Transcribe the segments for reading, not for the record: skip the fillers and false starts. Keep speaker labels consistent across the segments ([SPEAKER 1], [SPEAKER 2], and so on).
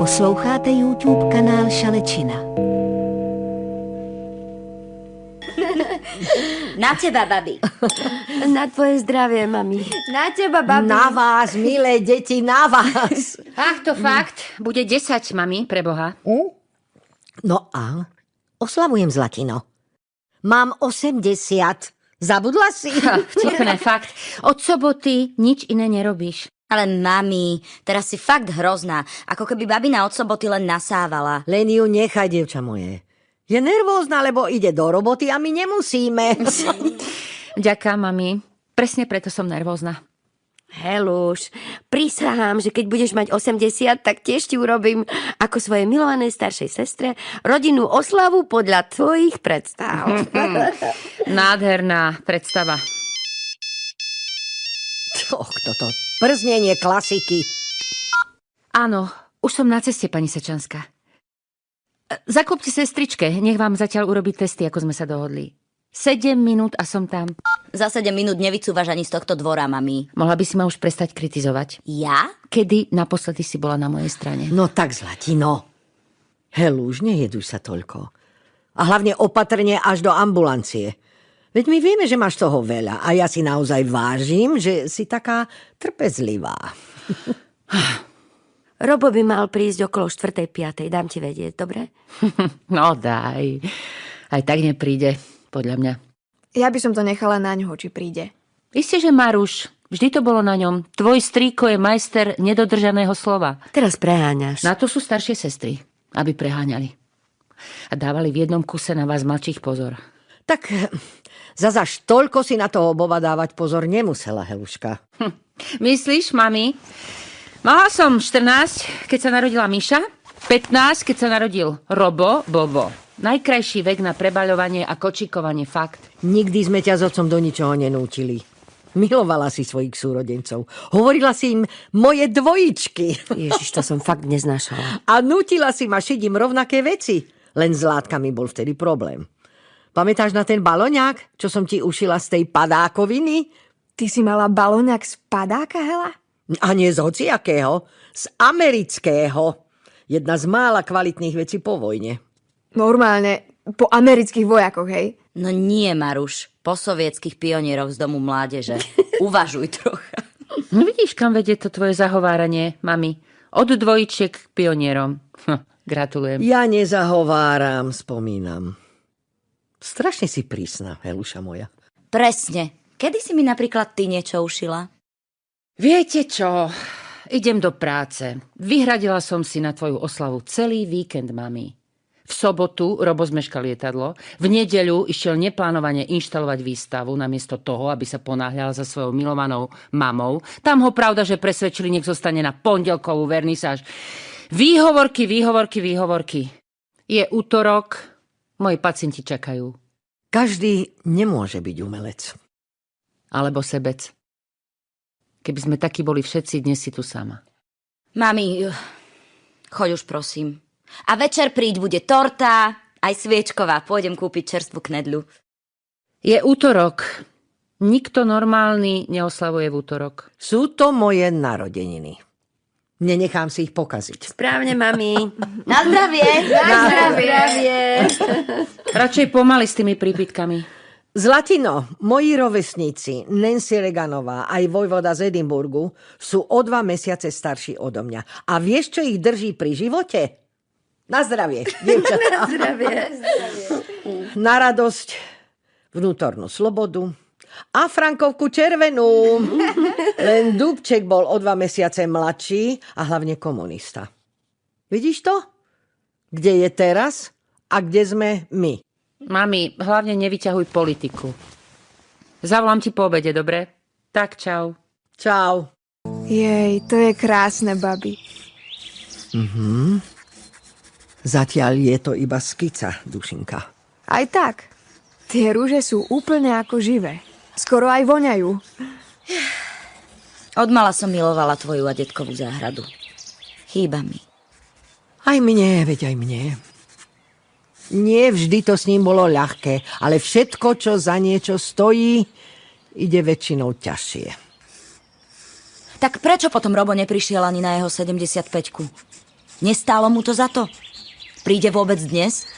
[SPEAKER 1] Posloucháte YouTube kanál Šalečina.
[SPEAKER 2] Na teba, babi.
[SPEAKER 3] Na tvoje zdravie, mami.
[SPEAKER 4] Na teba, babi.
[SPEAKER 5] Na vás, milé deti, na vás.
[SPEAKER 6] Ach, to fakt. Bude 10, mami, preboha.
[SPEAKER 5] No a oslavujem, Zlatino. Mám 80. Zabudla si?
[SPEAKER 6] Vtipné, fakt. Od soboty nič iné nerobíš.
[SPEAKER 2] Ale mami, teraz si fakt hrozná. Ako keby babina od soboty len nasávala.
[SPEAKER 5] Len ju nechaj, dievča moje. Je nervózna, lebo ide do roboty a my nemusíme.
[SPEAKER 6] Ďaká, mami. Presne preto som nervózna.
[SPEAKER 3] Heluš, prisahám, že keď budeš mať 80, tak tiež ti urobím ako svojej milovanej staršej sestre rodinnú oslavu podľa tvojich predstav.
[SPEAKER 6] Nádherná predstava.
[SPEAKER 5] Toto prznenie klasiky.
[SPEAKER 6] Áno, už som na ceste, pani Sečanská. Zaklopte sestričke, nech vám zatiaľ urobí testy, ako sme sa dohodli. 7 minút a som tam.
[SPEAKER 2] Za 7 minút nevycúvaš ani z tohto dvora, mami.
[SPEAKER 6] Mohla by si ma už prestať kritizovať.
[SPEAKER 2] Ja?
[SPEAKER 6] Kedy naposledy si bola na mojej strane?
[SPEAKER 5] No tak, Zlatino. Heluž, nejeduj sa toľko. A hlavne opatrne až do ambulancie. Veď my vieme, že máš toho veľa a ja si naozaj vážim, že si taká trpezlivá.
[SPEAKER 3] Robo by mal prísť okolo 4:00, 5:00, dám ti vedieť, dobre?
[SPEAKER 6] No daj. Aj tak nepríde, podľa mňa.
[SPEAKER 4] Ja by som to nechala na ňoho, či príde.
[SPEAKER 6] Isté, že Maruš, vždy to bolo na ňom. Tvoj strýko je majster nedodržaného slova.
[SPEAKER 3] Teraz preháňaš.
[SPEAKER 6] Na to sú staršie sestry, aby preháňali. A dávali v jednom kuse na vás mladších pozor.
[SPEAKER 5] Tak zazaž toľko si na toho Boba dávať pozor nemusela, Heluška.
[SPEAKER 6] Myslíš, mami? Mala som 14, keď sa narodila Miša, 15, keď sa narodil Bobo. Najkrajší vek na prebaľovanie a kočikovanie, fakt.
[SPEAKER 5] Nikdy sme ťa s otcom do ničoho nenútili. Milovala si svojich súrodencov. Hovorila si im moje dvojičky.
[SPEAKER 3] Ježiš, to som fakt neznášala.
[SPEAKER 5] A nútila si ma šiť im rovnaké veci. Len s látkami bol vtedy problém. Pamätáš na ten baloňák, čo som ti ušila z tej padákoviny?
[SPEAKER 4] Ty si mala balóňak z padáka, Hela?
[SPEAKER 5] A nie z hociakého, z amerického. Jedna z mála kvalitných vecí po vojne.
[SPEAKER 4] Normálne, po amerických vojakoch, hej?
[SPEAKER 2] No nie, Maruš. Po sovietských pionieroch z domu mládeže. Uvažuj trocha.
[SPEAKER 6] No vidíš, kam vedie to tvoje zahováranie, mami. Od dvojčiek k pionierom. Gratulujem.
[SPEAKER 5] Ja nezahováram, spomínam. Strašne si prísna, Heluša moja.
[SPEAKER 2] Presne. Kedy si mi napríklad ty niečo ušila?
[SPEAKER 6] Viete čo? Idem do práce. Vyhradila som si na tvoju oslavu celý víkend, mami. V sobotu Robo zmeškal lietadlo. V nedeľu išiel neplánovane inštalovať výstavu namiesto toho, aby sa ponáhľal za svojou milovanou mamou. Tam ho pravda, že presvedčili, nech zostane na pondelkovú vernisáž. Výhovorky. Je útorok, moji pacienti čakajú.
[SPEAKER 5] Každý nemôže byť umelec.
[SPEAKER 6] Alebo sebec. Keby sme takí boli všetci, dnes si tu sama.
[SPEAKER 2] Mami, choď už prosím. A večer príď, bude torta, aj sviečková. Pôjdem kúpiť čerstvú knedľu.
[SPEAKER 6] Je útorok. Nikto normálny neoslavuje v útorok.
[SPEAKER 5] Sú to moje narodeniny. Nenechám si ich pokaziť.
[SPEAKER 3] Správne, mami.
[SPEAKER 2] Na zdravie!
[SPEAKER 3] Na zdravie!
[SPEAKER 6] Radšej pomaly s tými prípitkami.
[SPEAKER 5] Zlatino, moji rovesníci, Nancy Reaganová aj vojvoda z Edinburgu sú o 2 mesiace starší odo mňa. A vieš, čo ich drží pri živote? Na zdravie, dievčatá.
[SPEAKER 3] Na zdravie.
[SPEAKER 5] Na radosť, vnútornú slobodu a frankovku červenú. Len Dubček bol o 2 mesiace mladší a hlavne komunista. Vidíš to? Kde je teraz a kde sme my?
[SPEAKER 6] Mami, hlavne nevyťahuj politiku. Zavolám ti po obede, dobre? Tak, čau.
[SPEAKER 5] Čau.
[SPEAKER 4] Jej, to je krásne, babi.
[SPEAKER 5] Zatiaľ je to iba skica, Dušinka.
[SPEAKER 4] Aj tak. Tie rúže sú úplne ako živé. Skoro aj voňajú.
[SPEAKER 2] Odmala som milovala tvoju a detkovú záhradu. Chýba mi.
[SPEAKER 5] Aj mne, veď aj mne. Nie vždy to s ním bolo ľahké, ale všetko, čo za niečo stojí, ide väčšinou ťažšie.
[SPEAKER 2] Tak prečo potom Robo neprišiel ani na jeho 75-ku? Nestálo mu to za to? Príde vôbec dnes?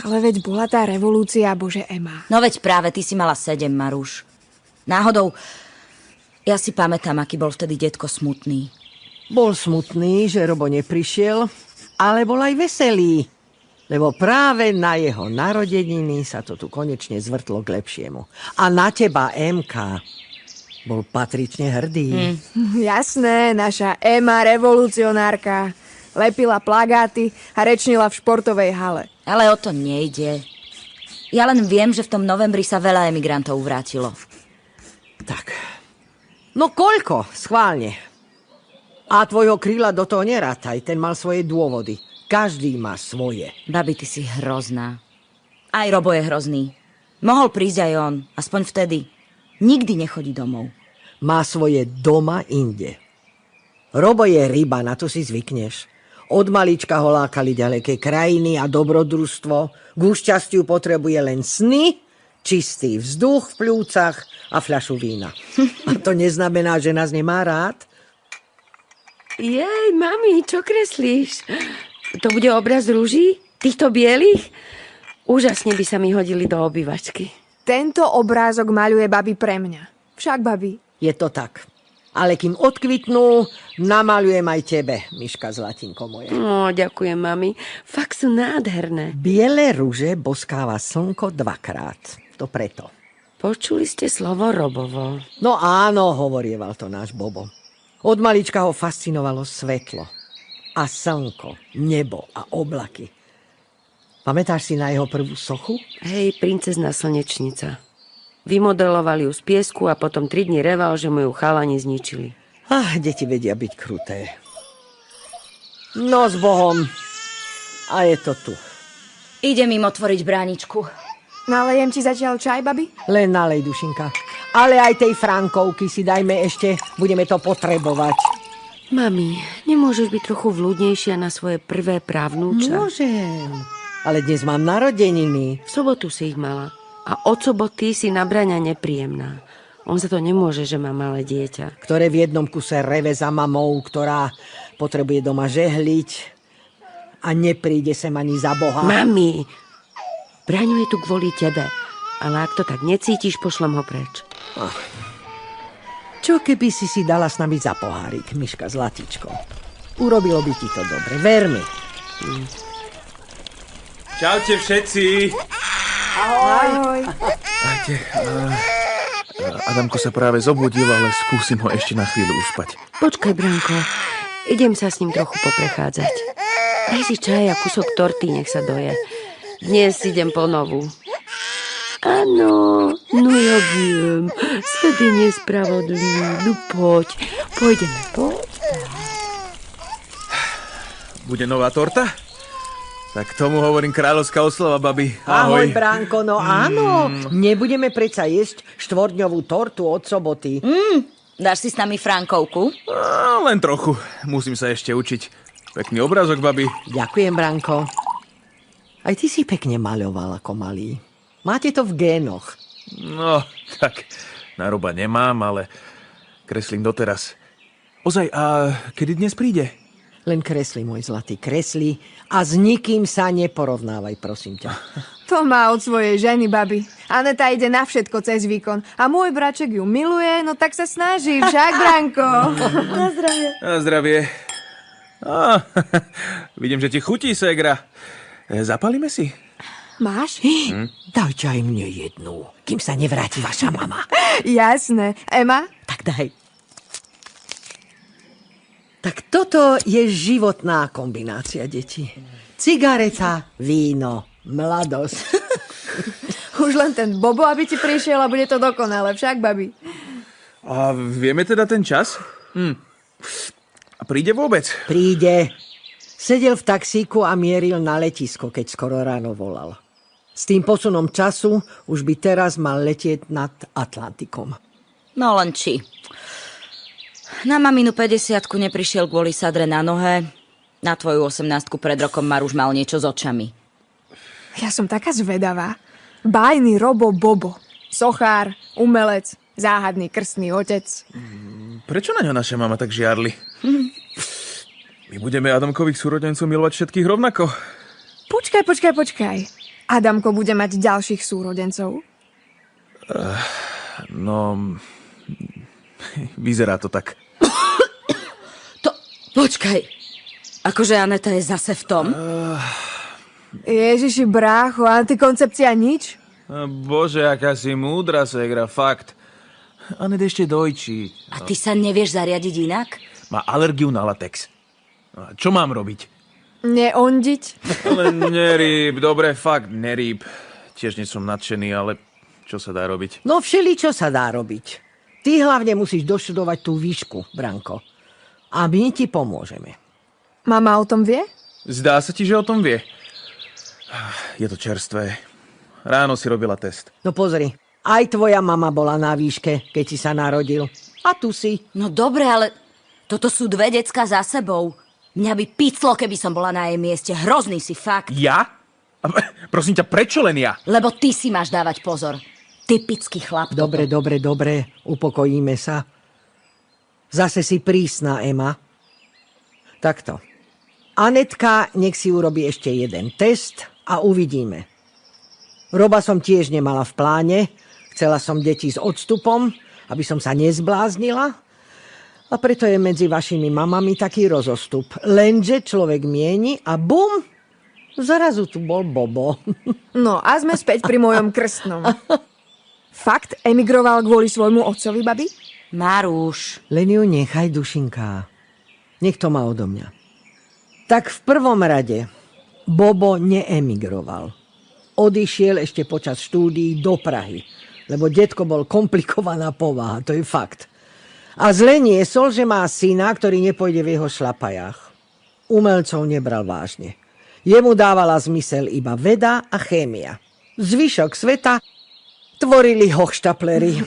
[SPEAKER 4] Ale veď bola tá revolúcia, bože Ema.
[SPEAKER 2] No veď práve, ty si mala 7, Maruš. Náhodou, ja si pamätám, aký bol vtedy detko smutný.
[SPEAKER 5] Bol smutný, že Robo neprišiel, ale bol aj veselý. Lebo práve na jeho narodeniny sa to tu konečne zvrtlo k lepšiemu. A na teba, MK, bol patrične hrdý.
[SPEAKER 4] Jasné, naša Ema revolucionárka. Lepila plagáty a rečnila v športovej hale.
[SPEAKER 2] Ale o to nejde. Ja len viem, že v tom novembri sa veľa emigrantov vrátilo.
[SPEAKER 5] Tak. No koľko? Schválne. A tvojho kríla do toho nerátaj, ten mal svoje dôvody. Každý má svoje.
[SPEAKER 2] Babi, ty si hrozná. Aj Robo je hrozný. Mohol prísť aj on, aspoň vtedy. Nikdy nechodí domov.
[SPEAKER 5] Má svoje doma inde. Robo je ryba, na to si zvykneš. Od malička ho lákali ďaleké krajiny a dobrodružstvo. K šťastiu potrebuje len sny, čistý vzduch v pľúcach a fľašu vína. A to neznamená, že nás nemá rád.
[SPEAKER 3] Jej, mami, čo kreslíš? To bude obraz rúží? Týchto bielých? Úžasne by sa mi hodili do obývačky.
[SPEAKER 4] Tento obrázok maľuje babi pre mňa. Však, babi.
[SPEAKER 5] Je to tak. Ale kým odkvitnú, namalujem aj tebe, Miška zlatinko moje.
[SPEAKER 3] Ďakujem, mami. Fakt sú nádherné.
[SPEAKER 5] Biele rúže boskáva slnko 2-krát. To preto.
[SPEAKER 3] Počuli ste slovo Robovo?
[SPEAKER 5] No áno, hovorieval to náš Bobo. Od malička ho fascinovalo svetlo. A slnko, nebo a oblaky. Pamätáš si na jeho prvú sochu?
[SPEAKER 3] Hej, princezná slnečnica. Vymodelovali ju z piesku a potom 3 dni reval, že mu ju chalani zničili.
[SPEAKER 5] Deti vedia byť kruté. No s Bohom. A je to tu.
[SPEAKER 2] Idem im otvoriť bráničku.
[SPEAKER 4] Nalejem ti zatiaľ čaj, babi?
[SPEAKER 5] Len nalej, Dušinka. Ale aj tej Frankovky si dajme ešte, budeme to potrebovať.
[SPEAKER 3] Mami, nemôžeš byť trochu vľúdnejšia na svoje prvé právnúča?
[SPEAKER 5] Môžem. Ale dnes mám narodeniny.
[SPEAKER 3] V sobotu si ich mala. A od soboty si na Braňa nepríjemná. On za to nemôže, že má malé dieťa.
[SPEAKER 5] Ktoré v jednom kuse reve za mamou, ktorá potrebuje doma žehliť a nepríde sem ani za Boha.
[SPEAKER 3] Mami, Braňo je tu kvôli tebe. Ale ak to tak necítiš, pošlem ho preč.
[SPEAKER 5] Čo keby si dala s nami za pohárik, Miška zlatičko? Urobilo by ti to dobre, ver mi.
[SPEAKER 7] Čaute všetci.
[SPEAKER 4] Ahoj.
[SPEAKER 7] Ahojte. Adamko sa práve zobudil, ale skúsim ho ešte na chvíľu uspať.
[SPEAKER 3] Počkaj, Branko. Idem sa s ním trochu poprechádzať. Daj si čaj a kúsok torty, nech sa doje. Dnes idem po novú. Áno, no ja viem. Svet je nespravodlivý. No poď. Pôjdeme, poď.
[SPEAKER 7] Bude nová torta? Tak tomu hovorím kráľovská oslava, babi.
[SPEAKER 5] Ahoj, Bránko, no áno. Nebudeme predsa jesť 4-dňovú tortu od soboty.
[SPEAKER 2] Dáš si s nami Frankovku?
[SPEAKER 7] Len trochu. Musím sa ešte učiť. Pekný obrázok, babi.
[SPEAKER 5] Ďakujem, Bránko. Aj ty si pekne maľoval ako malý. Máte to v génoch.
[SPEAKER 7] No, tak na Roba nemám, ale kreslím doteraz. Ozaj, a kedy dnes príde?
[SPEAKER 5] Len kresli, môj zlatý, kresli a s nikým sa neporovnávaj, prosím ťa.
[SPEAKER 4] To má od svojej ženy, babi. Aneta ide na všetko cez výkon. A môj braček ju miluje, no tak sa snaží. Však, Branko? Na zdravie.
[SPEAKER 7] Na zdravie. Vidím, že ti chutí, ségra. Zapálime si?
[SPEAKER 4] Máš?
[SPEAKER 5] Dajte aj mne jednu, kým sa nevráti vaša mama.
[SPEAKER 4] Jasné. Ema?
[SPEAKER 5] Tak daj. Tak toto je životná kombinácia, deti. Cigareta, víno, mladosť.
[SPEAKER 4] Už len ten Bobo, aby ti prišiel a bude to dokonale. Však, babi?
[SPEAKER 7] A vieme teda ten čas? A príde vôbec?
[SPEAKER 5] Príde. Sedel v taxíku a mieril na letisko, keď skoro ráno volal. S tým posunom času už by teraz mal letieť nad Atlantikom.
[SPEAKER 2] No len či. Na maminu 50-ku neprišiel kvôli sadre na nohe. Na tvoju 18-ku pred rokom Maruš mal niečo s očami.
[SPEAKER 4] Ja som taká zvedavá. Bájny Robo Bobo. Sochár, umelec, záhadný krstný otec.
[SPEAKER 7] Prečo na ňo naša mama tak žiarli? My budeme Adamkových súrodencov milovať všetkých rovnako.
[SPEAKER 4] Počkaj. Adamko bude mať ďalších súrodencov?
[SPEAKER 7] No, vyzerá to tak.
[SPEAKER 2] Počkaj. Akože Aneta je zase v tom?
[SPEAKER 4] Ježiši, brácho, antikoncepcia nič?
[SPEAKER 7] Bože, aká si múdra, segra, fakt. Anet ešte dojčí.
[SPEAKER 2] A ty sa nevieš zariadiť inak?
[SPEAKER 7] Má alergiu na latex. Čo mám robiť?
[SPEAKER 4] Neondiť?
[SPEAKER 7] Ale nerýb, dobre, fakt, nerýb. Tiež nie som nadšený, ale čo sa dá robiť?
[SPEAKER 5] No všeličo sa dá robiť. Ty hlavne musíš doštudovať tú výšku, Branko. A my ti pomôžeme.
[SPEAKER 4] Mama o tom vie?
[SPEAKER 7] Zdá sa ti, že o tom vie. Je to čerstvé. Ráno si robila test.
[SPEAKER 5] No pozri, aj tvoja mama bola na výške, keď si sa narodil. A tu si.
[SPEAKER 2] No dobre, ale toto sú 2 decká za sebou. Mňa by piclo, keby som bola na jej mieste. Hrozný si, fakt.
[SPEAKER 7] Ja? Prosím ťa, prečo len ja?
[SPEAKER 2] Lebo ty si máš dávať pozor. Typický chlap.
[SPEAKER 5] Dobre, upokojíme sa. Zase si prísna, Ema. Takto. Anetka, nech si urobí ešte jeden test a uvidíme. Roba som tiež nemala v pláne. Chcela som deti s odstupom, aby som sa nezbláznila. A preto je medzi vašimi mamami taký rozostup. Lenže človek mieni a bum, zrazu tu bol Bobo.
[SPEAKER 4] No a sme späť pri mojom krstnom. Fakt emigroval kvôli svojmu otcovi, babi?
[SPEAKER 2] Maruš.
[SPEAKER 5] Len ju nechaj, dušinka. Nech to má odo mňa. Tak v prvom rade Bobo neemigroval. Odišiel ešte počas štúdií do Prahy, lebo detko bol komplikovaná povaha, to je fakt. A zle niesol, že má syna, ktorý nepôjde v jeho šlapajách. Umelcov nebral vážne. Jemu dávala zmysel iba veda a chémia. Zvyšok sveta tvorili hochštaplery.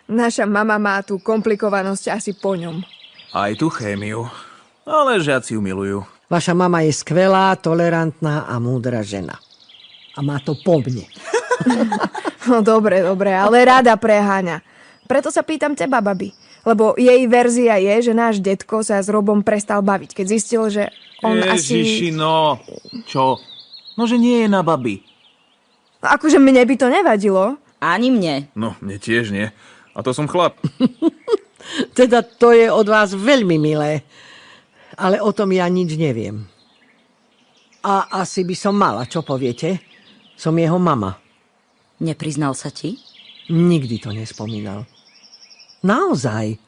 [SPEAKER 4] Naša mama má tú komplikovanosť asi po ňom.
[SPEAKER 7] Aj tú chémiu. Ale žiaci ju milujú.
[SPEAKER 5] Vaša mama je skvelá, tolerantná a múdra žena. A má to po mne.
[SPEAKER 4] No dobre, ale rada preháňa. Preto sa pýtam teba, babi. Lebo jej verzia je, že náš detko sa s Robom prestal baviť, keď zistil, že on
[SPEAKER 7] Ježiši, no. Čo? No, že nie je na babi.
[SPEAKER 4] Akože mne by to nevadilo.
[SPEAKER 2] Ani mne.
[SPEAKER 7] No, mne tiež nie. A to som chlap.
[SPEAKER 5] Teda to je od vás veľmi milé. Ale o tom ja nič neviem. A asi by som mala, čo poviete? Som jeho mama.
[SPEAKER 2] Nepriznal sa ti?
[SPEAKER 5] Nikdy to nespomínal. Naozaj.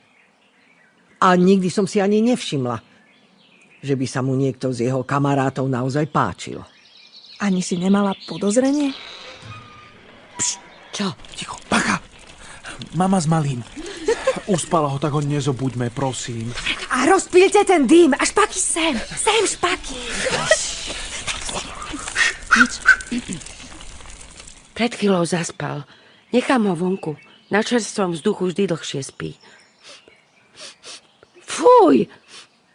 [SPEAKER 5] A nikdy som si ani nevšimla, že by sa mu niekto z jeho kamarátov naozaj páčil.
[SPEAKER 4] Ani si nemala podozrenie?
[SPEAKER 2] Čo?
[SPEAKER 7] Ticho, bacha. Mama s malým. Uspala ho, tak ho nezobuďme, prosím.
[SPEAKER 4] A rozpílte ten dým a špaky sem. Sem špaky.
[SPEAKER 3] Pred chvíľou zaspal. Nechám ho vonku. Na čerstvom vzduchu vždy dlhšie spí. Fuj!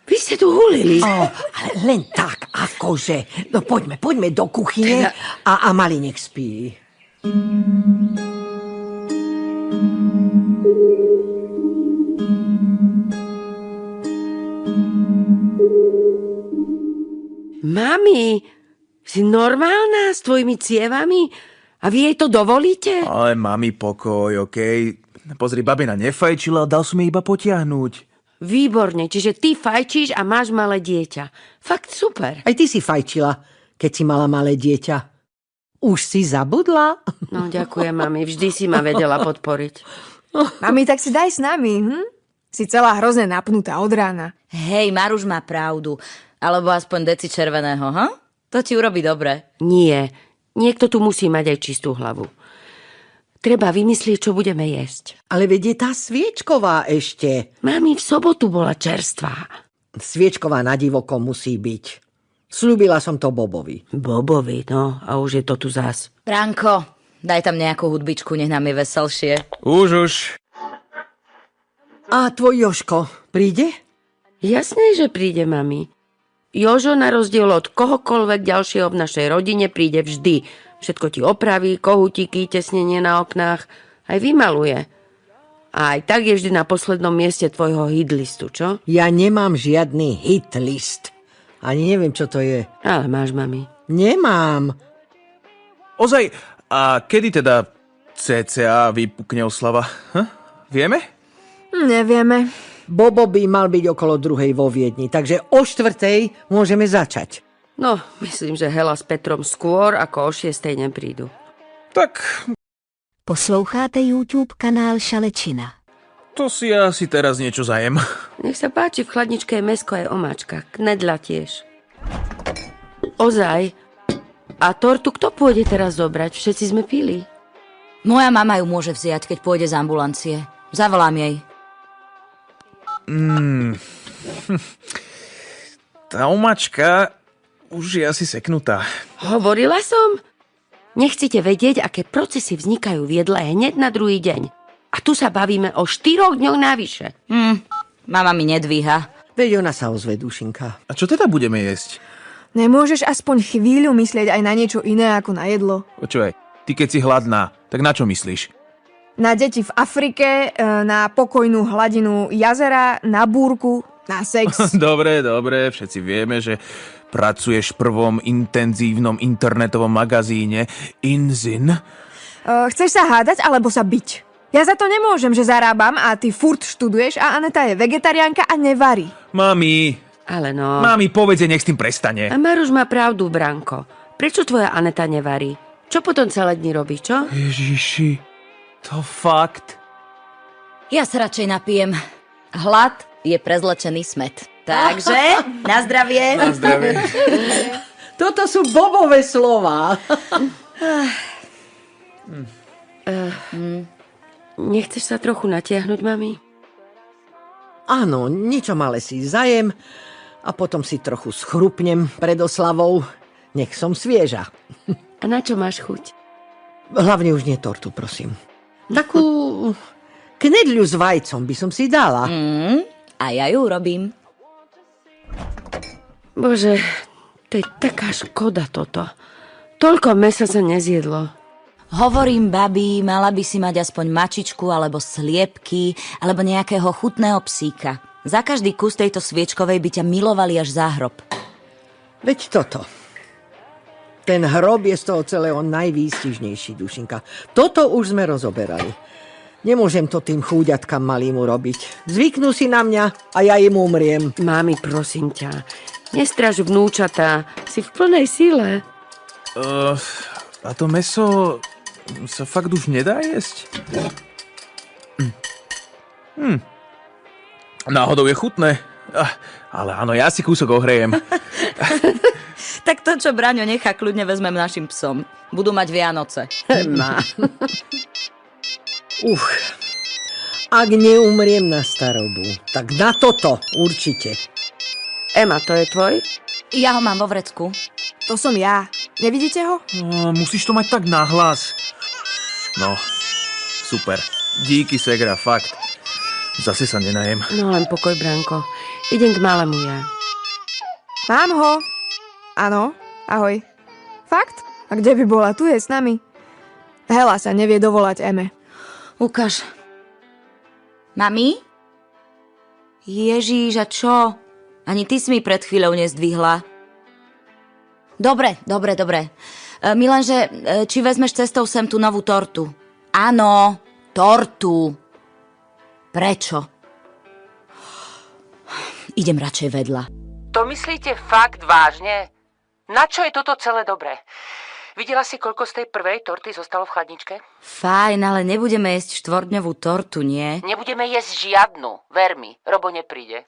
[SPEAKER 3] Vy ste tu hulili.
[SPEAKER 5] Ale len tak, akože. No poďme do kuchyne a malý nech spí.
[SPEAKER 3] Mami, si normálna s tvojimi cievami? A vy jej to dovolíte?
[SPEAKER 7] Ale mami, pokoj, okej? Pozri, babina nefajčila, dal som jej iba potiahnuť.
[SPEAKER 3] Výborne, čiže ty fajčíš a máš malé dieťa. Fakt super.
[SPEAKER 5] Aj ty si fajčila, keď si mala malé dieťa. Už si zabudla?
[SPEAKER 3] No ďakujem, mami, vždy si ma vedela podporiť.
[SPEAKER 4] Mami, tak si daj s nami, Si celá hrozne napnutá od rána.
[SPEAKER 2] Hej, Maruš má pravdu. Alebo aspoň deci červeného, ha? To ti urobí dobre.
[SPEAKER 3] Nie, niekto tu musí mať aj čistú hlavu. Treba vymyslieť, čo budeme jesť.
[SPEAKER 5] Ale veď je tá sviečková ešte.
[SPEAKER 3] Mami, v sobotu bola čerstvá.
[SPEAKER 5] Sviečková na divoko musí byť. Sľúbila som to Bobovi.
[SPEAKER 3] Bobovi, no, a už je to tu zás.
[SPEAKER 2] Branko, daj tam nejakú hudbičku, nech nám je veselšie.
[SPEAKER 7] Už.
[SPEAKER 5] A tvoj Jožko príde?
[SPEAKER 3] Jasné, že príde, mami. Jožo na rozdiel od kohokoľvek ďalšieho v našej rodine príde vždy. Všetko ti opraví, kohútiky, tesnenie na oknách, aj vymaluje. A aj tak je vždy na poslednom mieste tvojho hitlistu, čo?
[SPEAKER 5] Ja nemám žiadny hit list. Ani neviem, čo to je.
[SPEAKER 3] Ale máš, mami.
[SPEAKER 5] Nemám.
[SPEAKER 7] Ozaj, a kedy teda cca vypukne oslava? Vieme?
[SPEAKER 4] Nevieme.
[SPEAKER 5] Bobo by mal byť okolo 2:00 vo Viedni, takže o 4:00 môžeme začať.
[SPEAKER 3] No, myslím, že Hela s Petrom skôr ako o 6:00 neprídu.
[SPEAKER 7] Tak
[SPEAKER 1] Posloucháte YouTube kanál Šalečina.
[SPEAKER 7] to si asi teraz niečo zajem.
[SPEAKER 3] Nech sa páči, v chladničke je mäsko aj omáčka. Knedľa tiež. Ozaj. A tortu kto pôjde teraz zobrať? Všetci sme pili.
[SPEAKER 2] Moja mama ju môže vziať, keď pôjde z ambulancie. Zavolám jej.
[SPEAKER 7] Tá omačka už je asi seknutá.
[SPEAKER 3] Hovorila som? Nechcete vedieť, aké procesy vznikajú v jedle hneď na druhý deň. A tu sa bavíme o 4 dňoch navyše.
[SPEAKER 2] Mama mi nedvíha.
[SPEAKER 5] Veď ona sa ozve, Dušinka.
[SPEAKER 7] A čo teda budeme jesť?
[SPEAKER 4] Nemôžeš aspoň chvíľu myslieť aj na niečo iné ako na jedlo?
[SPEAKER 7] Počúvaj, ty keď si hladná, tak na čo myslíš?
[SPEAKER 4] Na deti v Afrike, na pokojnú hladinu jazera, na búrku, na sex.
[SPEAKER 7] Dobre, všetci vieme, že pracuješ v prvom intenzívnom internetovom magazíne InZin.
[SPEAKER 4] Chceš sa hádať alebo sa byť? Ja za to nemôžem, že zarábam a ty furt študuješ a Aneta je vegetariánka a nevarí.
[SPEAKER 7] Mami,
[SPEAKER 3] Ale no...
[SPEAKER 7] povedz, nech s tým prestane.
[SPEAKER 3] A Maruš má pravdu, Branko. Prečo tvoja Aneta nevarí? Čo potom celé dni robí, čo?
[SPEAKER 7] Ježiši, to fakt.
[SPEAKER 2] Ja sa radšej napijem. Hlad je prezlečený smet. Takže, na zdravie.
[SPEAKER 7] Na zdravie.
[SPEAKER 5] Toto sú Bobové slová.
[SPEAKER 3] Nechceš sa trochu natiahnuť, mami?
[SPEAKER 5] Áno, niečo malé si zajem a potom si trochu schrupnem pred oslavou. Nech som svieža.
[SPEAKER 3] A na čo máš chuť?
[SPEAKER 5] Hlavne už nie tortu, prosím. Takú knedľu s vajcom by som si dala.
[SPEAKER 2] A ja ju robím.
[SPEAKER 3] Bože, to je taká škoda toto. Toľko mesa sa nezjedlo.
[SPEAKER 2] Hovorím, babi, mala by si mať aspoň mačičku, alebo sliepky, alebo nejakého chutného psíka. Za každý kus tejto sviečkovej by ťa milovali až za hrob.
[SPEAKER 5] Veď toto. Ten hrob je z toho celého najvýstižnejší, Dušinka. Toto už sme rozoberali. Nemôžem to tým chúďatkám malým urobiť. Zvyknú si na mňa a ja im umriem.
[SPEAKER 3] Mami, prosím ťa, nestraž vnúčatá. Si v plnej síle.
[SPEAKER 7] A to mäso sa fakt už nedá jesť? Náhodou je chutné. Ale áno, ja si kúsok ohrejem.
[SPEAKER 2] Tak to, čo Braňo nechá, kľudne vezmem našim psom. Budú mať Vianoce.
[SPEAKER 3] Má.
[SPEAKER 5] Ak neumriem na starobu, tak na toto určite.
[SPEAKER 3] Ema, to je tvoj?
[SPEAKER 2] Ja ho mám vo vrecku.
[SPEAKER 4] To som ja. Nevidíte ho?
[SPEAKER 7] Musíš to mať tak nahlas. No, super. Díky, segra, fakt. Zase sa nenajem.
[SPEAKER 3] No len pokoj, Branko. Idem k malému ja.
[SPEAKER 4] Mám ho. Áno, ahoj. Fakt? A kde by bola? Tu je s nami. Hela sa nevie dovolať Eme.
[SPEAKER 2] Ukáž. Mami? Ježíš, a čo? Ani ty si mi pred chvíľou nezdvihla. Dobre. Milanže, či vezmeš cestou sem tú novú tortu? Áno, tortu. Prečo? Idem radšej vedľa.
[SPEAKER 6] To myslíte fakt vážne? Na čo je toto celé dobré? Videla si, koľko z tej prvej torty zostalo v chladničke?
[SPEAKER 2] Fajn, ale nebudeme jesť 4-dňovú tortu, nie?
[SPEAKER 6] Nebudeme jesť žiadnu, ver mi, Robo nepríde.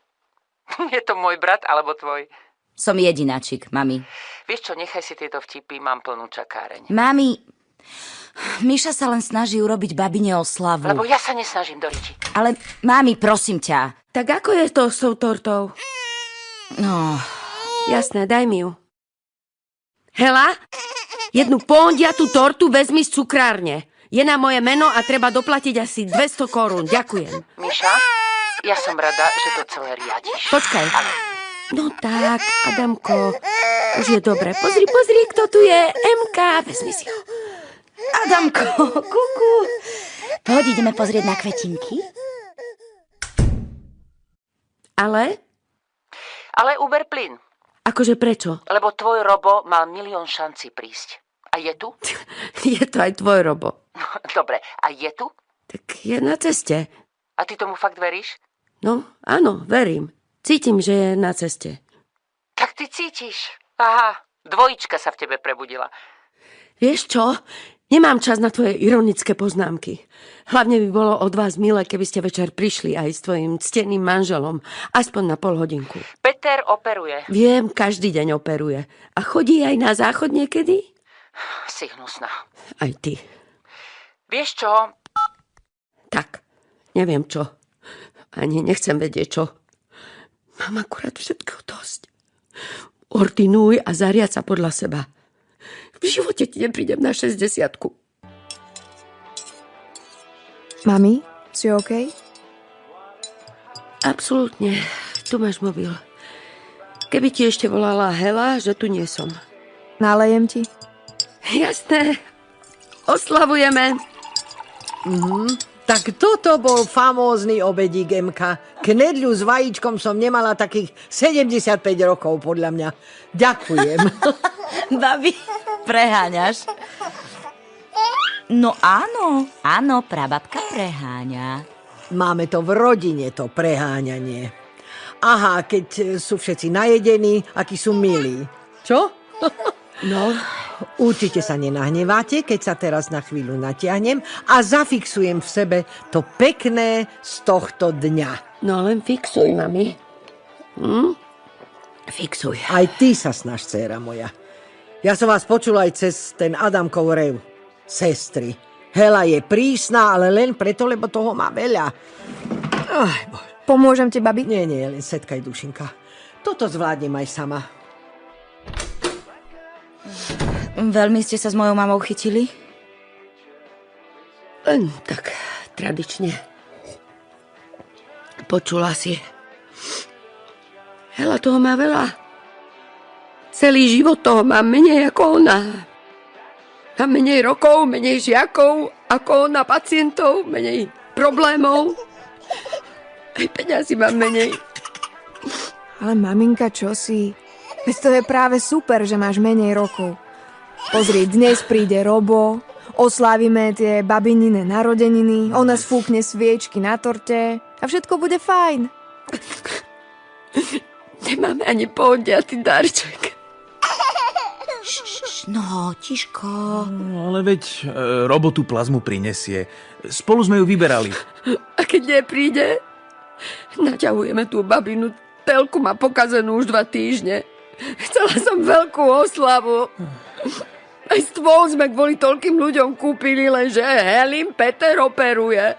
[SPEAKER 6] Je to môj brat alebo tvoj?
[SPEAKER 2] Som jedináčik, mami.
[SPEAKER 6] Vieš čo, nechaj si tieto vtipy, mám plnú čakáreň.
[SPEAKER 2] Mami, Miša sa len snaží urobiť babine oslavu.
[SPEAKER 6] Lebo ja sa nesnažím, Doriti.
[SPEAKER 2] Ale, mami, prosím ťa.
[SPEAKER 3] Tak ako je to s tou tortou?
[SPEAKER 2] No,
[SPEAKER 3] Jasné, daj mi ju. Hela, jednu pondiatú tortu vezmi z cukrárne. Je na moje meno a treba doplatiť asi 200 korún. Ďakujem.
[SPEAKER 6] Miša, ja som rada, že to celé riadiš.
[SPEAKER 3] Počkaj. No tak, Adamko, už je dobre. Pozri, kto tu je. MK, vezmi si ho.
[SPEAKER 2] Adamko, kuku. Poď, ideme pozrieť na kvetinky.
[SPEAKER 3] Ale?
[SPEAKER 6] Ale uber plyn,
[SPEAKER 3] Akože prečo?
[SPEAKER 6] lebo tvoj Robo mal milión šancí prísť. A je tu?
[SPEAKER 3] Je to aj tvoj Robo.
[SPEAKER 6] Dobre, a je tu?
[SPEAKER 3] Tak je na ceste.
[SPEAKER 6] A ty tomu fakt veríš?
[SPEAKER 3] No, áno, verím. Cítim, že je na ceste.
[SPEAKER 6] Tak ty cítiš. Aha, dvojička sa v tebe prebudila.
[SPEAKER 3] Vieš čo? Nemám čas na tvoje ironické poznámky. Hlavne by bolo od vás milé, keby ste večer prišli aj s tvojim cteným manželom. Aspoň na pol hodinku.
[SPEAKER 6] Peter operuje.
[SPEAKER 3] Viem, každý deň operuje. A chodí aj na záchod niekedy?
[SPEAKER 6] Si hnusná.
[SPEAKER 3] Aj ty.
[SPEAKER 6] Vieš čo?
[SPEAKER 3] Tak, neviem čo. Ani nechcem vedieť čo. Mám akurát všetko dosť. Ordinuj a zariad sa podľa seba. V živote ti neprídem na 60-ku.
[SPEAKER 4] Mami, si OK?
[SPEAKER 3] Absolútne. Tu máš mobil. Keby ti ešte volala Hela, že tu nie som.
[SPEAKER 4] Nalejem ti?
[SPEAKER 3] Jasné. Oslavujeme.
[SPEAKER 5] Tak toto bol famózny obedík, Emka. Knedľu s vajíčkom som nemala takých 75 rokov, podľa mňa. Ďakujem.
[SPEAKER 2] Babi, preháňaš. No áno, prababka preháňa.
[SPEAKER 5] Máme to v rodine, to preháňanie. Aha, keď sú všetci najedení, akí sú milí. Čo?
[SPEAKER 3] No,
[SPEAKER 5] Určite sa nenahneváte, keď sa teraz na chvíľu natiahnem a zafixujem v sebe to pekné z tohto dňa.
[SPEAKER 3] no len fixuj, mami. Fixuj.
[SPEAKER 5] Aj ty sa snaž, dcéra moja. Ja som vás počul aj cez ten Adamkov rev. Sestry. Hela je prísna, ale len preto, lebo toho má veľa. Aj, bože.
[SPEAKER 4] Pomôžem ti, babi?
[SPEAKER 5] Nie, len setkaj, dušinka. Toto zvládnem aj sama.
[SPEAKER 2] Veľmi ste sa s mojou mamou chytili?
[SPEAKER 3] Len tak, tradične. Počula si. Hela toho má veľa. Celý život toho má menej ako ona. Má menej rokov, menej žiakov, ako ona pacientov, menej problémov. Aj peňazí mám menej.
[SPEAKER 4] Ale maminka, čo si? Veď to je práve super, že máš menej rokov. Pozri, dnes príde Robo, oslávime tie babinine narodeniny, ona sfúkne sviečky na torte a všetko bude fajn.
[SPEAKER 3] Nemáme ani pohodiatý darček.
[SPEAKER 2] No, tiško.
[SPEAKER 7] No, ale veď robotu plazmu prinesie. Spolu sme ju vyberali.
[SPEAKER 3] A keď nepríde, naťahujeme tú babinu. Telku má pokazenú už 2 týždne. Chcela som veľkú oslavu. Aj stôl sme kvôli toľkým ľuďom kúpili, lenže Helin Peter operuje.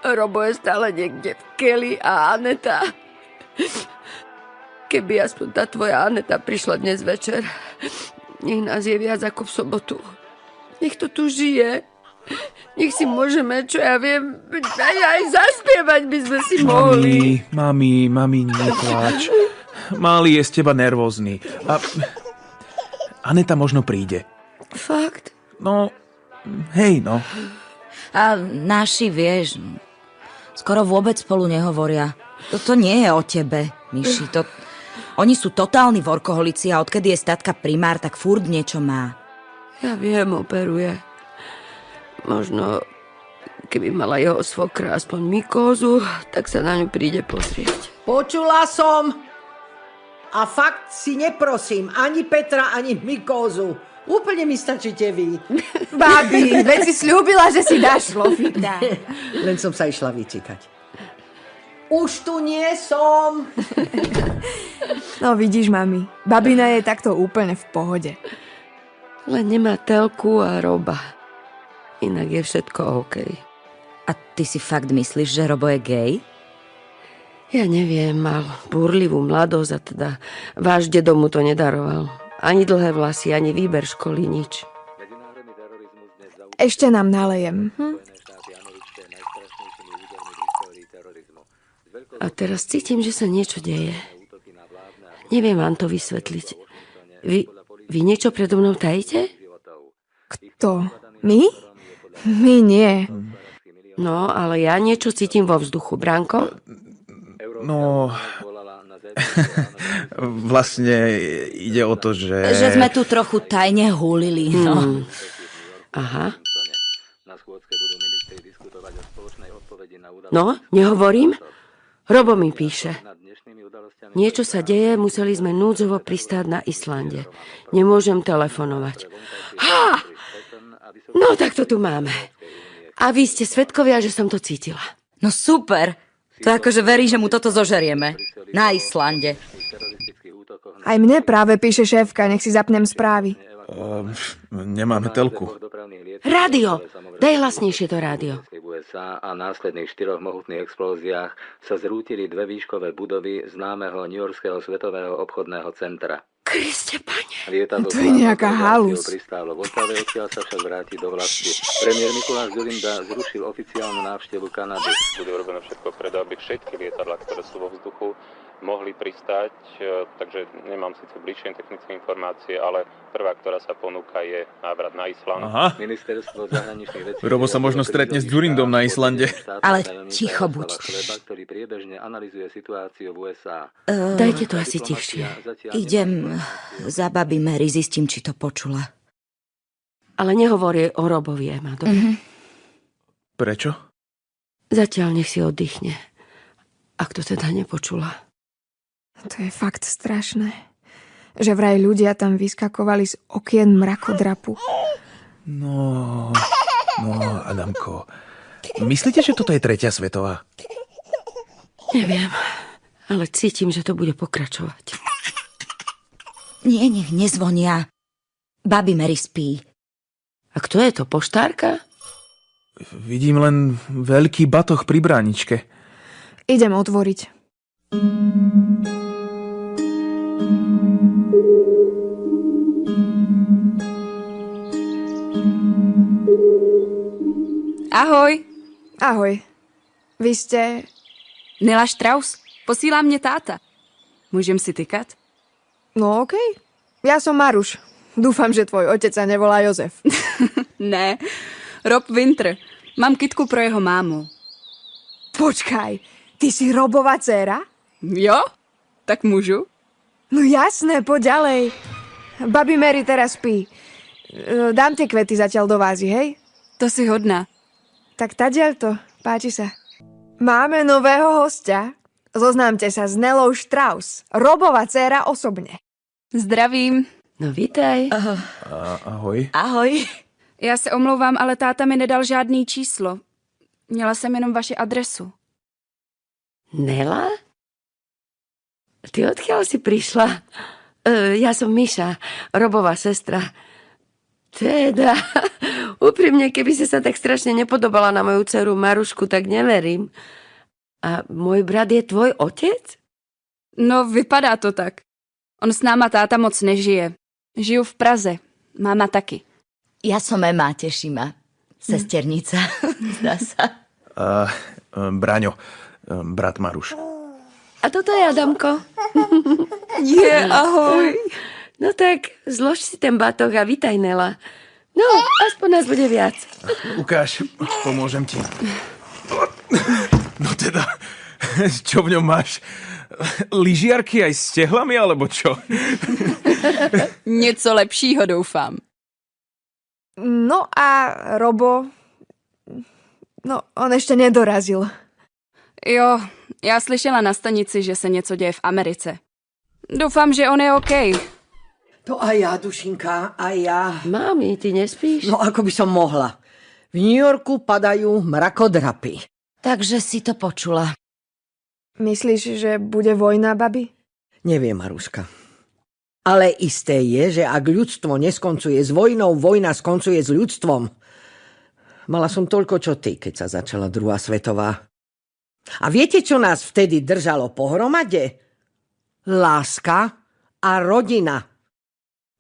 [SPEAKER 3] Robo je stále niekde v keli a Aneta. Keby aspoň tá tvoja Aneta prišla dnes večer, nech nás je viac ako v sobotu. Nech to tu žije. Nech si môžeme, čo ja viem, aj zaspievať by sme si mohli.
[SPEAKER 7] Mami, nepláč. Malý je z teba nervózny. A Aneta možno príde.
[SPEAKER 3] Fakt?
[SPEAKER 7] No, hej, no.
[SPEAKER 2] A naši, vieš, skoro vôbec spolu nehovoria. Toto nie je o tebe, Miši. Oni sú totálni workoholici a odkedy je statka primár, tak furt niečo má.
[SPEAKER 3] Ja viem, operuje. Možno, keby mala jeho svokra aspoň mykózu, tak sa na ňu príde pozrieť.
[SPEAKER 5] Počula som. A fakt si neprosím ani Petra, ani mykózu. Úplne mi stačíte vy.
[SPEAKER 4] Babi, veď si sľúbila, že si dáš šlofíka.
[SPEAKER 5] Len som sa išla vyčíkať. Už tu nie som.
[SPEAKER 4] No vidíš, mami, babina je takto úplne v pohode.
[SPEAKER 3] Len nemá telku a Roba. Inak je všetko OK.
[SPEAKER 2] A ty si fakt myslíš, že Robo je gej?
[SPEAKER 3] Ja neviem, mal búrlivú mladosť a teda váš dedo mu to nedaroval. Ani dlhé vlasy, ani výber školy, nič.
[SPEAKER 4] Ešte nám nalejem.
[SPEAKER 3] A teraz cítim, že sa niečo deje. Neviem vám to vysvetliť. Vy niečo predo mnou tajíte?
[SPEAKER 4] Kto? My? My nie.
[SPEAKER 3] No, ale ja niečo cítim vo vzduchu, Branko.
[SPEAKER 7] No, vlastne ide o to, že...
[SPEAKER 2] Že sme tu trochu tajne húlili, no.
[SPEAKER 3] Aha. No, nehovorím? Robo mi píše. Niečo sa deje, museli sme núdzovo pristáť na Islande. Nemôžem telefonovať. Há! No, tak to tu máme. A vy ste svedkovia, že som to cítila.
[SPEAKER 2] No super. To akože verí, že mu toto zožerieme. Na Islande.
[SPEAKER 4] Aj mne práve píše šéfka, nech si zapnem správy.
[SPEAKER 7] Nemáme telku.
[SPEAKER 3] Rádio! Daj hlasnejšie to rádio.
[SPEAKER 8] USA a následných 4 mohutných explóziách sa zrútili 2 výškové budovy známeho newyorského svetového obchodného centra.
[SPEAKER 3] Kriste, pane.
[SPEAKER 4] To je nejaká halus.
[SPEAKER 8] Pristálo v Ottave, odtiaľ sa však vráti do vlasti. Premiér Mikuláš Dzurinda zrušil oficiálnu návštevu Kanady.
[SPEAKER 9] Bude urobené všetko preto, aby všetky lietadlá, ktoré sú vo vzduchu, mohli pristáť, takže nemám síce bližšie technické informácie, ale prvá, ktorá sa ponúka, je návrat na Island.
[SPEAKER 7] Aha.
[SPEAKER 8] Ministerstvo zahraničných vecí...
[SPEAKER 7] Robo sa možno stretne s Dzurindom na Islande.
[SPEAKER 2] Ale ticho buď.
[SPEAKER 8] Ktorý priebežne analyzuje situáciu v USA.
[SPEAKER 3] Dajte to asi tichšie.
[SPEAKER 2] Idem za babi Mary, zistím, či to počula.
[SPEAKER 3] Ale nehovorí o Robovi, Ema, dobre?
[SPEAKER 7] Prečo?
[SPEAKER 3] Zatiaľ nech si oddychne. Ak to teda nepočula.
[SPEAKER 4] To je fakt strašné. Že vraj ľudia tam vyskakovali z okien mrakodrapu.
[SPEAKER 7] No, Adamko. Myslíte, že toto je 3. svetová?
[SPEAKER 3] Neviem, ale cítim, že to bude pokračovať.
[SPEAKER 2] Nie, nech nezvonia. Babi Mary spí.
[SPEAKER 3] A kto je to, poštárka?
[SPEAKER 7] Vidím len veľký batoh pri bráničke.
[SPEAKER 4] Idem otvoriť.
[SPEAKER 10] Ahoj.
[SPEAKER 4] Ahoj. Vy ste...
[SPEAKER 10] Nela Strauss. Posílá mě táta. Můžem si tykat?
[SPEAKER 4] No okej. Ja som Maruš. Dúfam, že tvoj otec sa nevolá Jozef.
[SPEAKER 10] Ne. Rob Winter. Mám kytku pro jeho mámu.
[SPEAKER 4] Počkaj, ty si Robova dcéra?
[SPEAKER 10] Jo? Tak můžu?
[SPEAKER 4] No jasné, poď ďalej. Babi Mary teraz spí. Dám tie kvety zatiaľ do vázy, hej?
[SPEAKER 10] To si hodná.
[SPEAKER 4] Tak tadiaľ to, páči sa. Máme nového hostia. Zoznámte sa s Nelou Strauss, Robova dcéra osobne.
[SPEAKER 10] Zdravím.
[SPEAKER 3] No vítaj.
[SPEAKER 7] Ahoj.
[SPEAKER 2] Ahoj.
[SPEAKER 10] Já se omlouvám, ale táta mi nedal žádný číslo. Měla jsem jenom vaši adresu.
[SPEAKER 3] Nela? Ty odkiaľ si prišla? Ja som Miša, Robová sestra. Teda, úprimne, keby si sa tak strašne nepodobala na moju dceru Marušku, tak neverím. A môj brat je tvoj otec?
[SPEAKER 10] No, vypadá to tak. On s náma táta moc nežije. Žiju v Praze. Máma taky.
[SPEAKER 2] Ja som Ema, teší ma. Sesternica, zdá sa.
[SPEAKER 7] Braňo, brat Maruš.
[SPEAKER 3] A toto je Adamko.
[SPEAKER 10] Ahoj.
[SPEAKER 3] No tak, zlož si ten batoh a vítaj, Nela. No, aspoň nás bude viac.
[SPEAKER 7] Ukáž, pomôžem ti. No teda, čo v ňom máš? Lyžiarky aj s tehlami, alebo čo?
[SPEAKER 10] Něco lepšího, doufám.
[SPEAKER 4] No a Robo... No, on ešte nedorazil.
[SPEAKER 10] Jo, já slyšela na stanici, že se něco děje v Americe. Doufám, že on je OK.
[SPEAKER 5] To aj ja, Dušinka, aj ja.
[SPEAKER 3] Mami, ty nespíš?
[SPEAKER 5] No ako by som mohla. V New Yorku padajú mrakodrapy.
[SPEAKER 2] Takže si to počula.
[SPEAKER 4] Myslíš, že bude vojna, babi?
[SPEAKER 5] Neviem, Maruška. Ale isté je, že ak ľudstvo neskoncuje s vojnou, vojna skoncuje s ľudstvom. Mala som toľko čo ty, keď sa začala druhá svetová. A viete, čo nás vtedy držalo pohromade? Láska a rodina.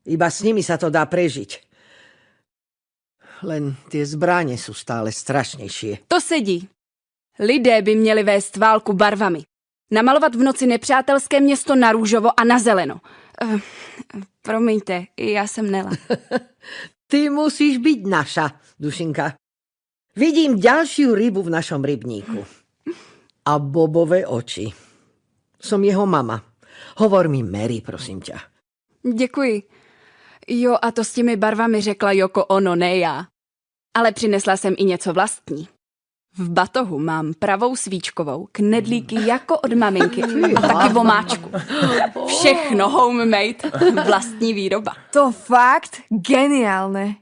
[SPEAKER 5] Iba s nimi sa to dá prežiť. Len tie zbráne sú stále strašnejšie.
[SPEAKER 10] To sedí. Lidé by měli vést válku barvami. Namalovat v noci nepřátelské město na růžovo a na zeleno. Promiňte, já jsem Nela.
[SPEAKER 5] Ty musíš byť naša, Dušinka. Vidím ďalšiu rybu v našom rybníku. A bobové oči. Som jeho mama. Hovor mi Mary, prosím ťa.
[SPEAKER 10] Děkuji. Jo, a to s těmi barvami řekla Joko Ono, ne já. Ale přinesla jsem i něco vlastní. V batohu mám pravou svíčkovou, knedlíky jako od maminky a taky vomáčku. Všechno homemade, vlastní výroba.
[SPEAKER 4] To fakt geniálne.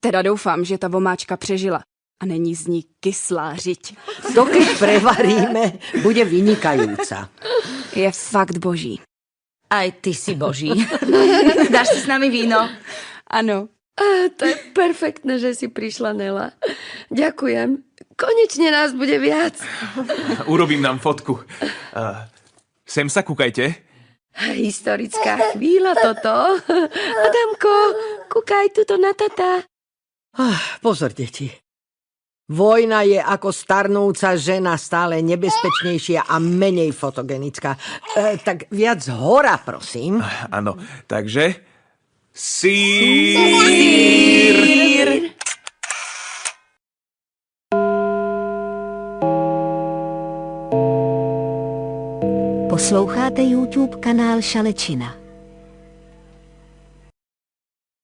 [SPEAKER 10] Teda doufám, že ta vomáčka přežila a není z ní kyslá řiď.
[SPEAKER 5] To keď prevaríme, bude vynikajúca.
[SPEAKER 10] Je fakt boží.
[SPEAKER 2] Aj ty si boží. Dáš si s nami víno?
[SPEAKER 10] Ano.
[SPEAKER 3] To je perfektné, že si prišla, Nela. Ďakujem. Konečne nás bude viac.
[SPEAKER 7] Urobím nám fotku. Sem sa kúkajte.
[SPEAKER 3] Historická chvíľa toto. Adamko, kúkaj tuto na tata.
[SPEAKER 5] Pozor, deti. Vojna je ako starnúca žena, stále nebezpečnejšia a menej fotogenická. Tak viac hora, prosím.
[SPEAKER 7] Áno, takže... Sír!
[SPEAKER 1] Posloucháte YouTube kanál Šalečina.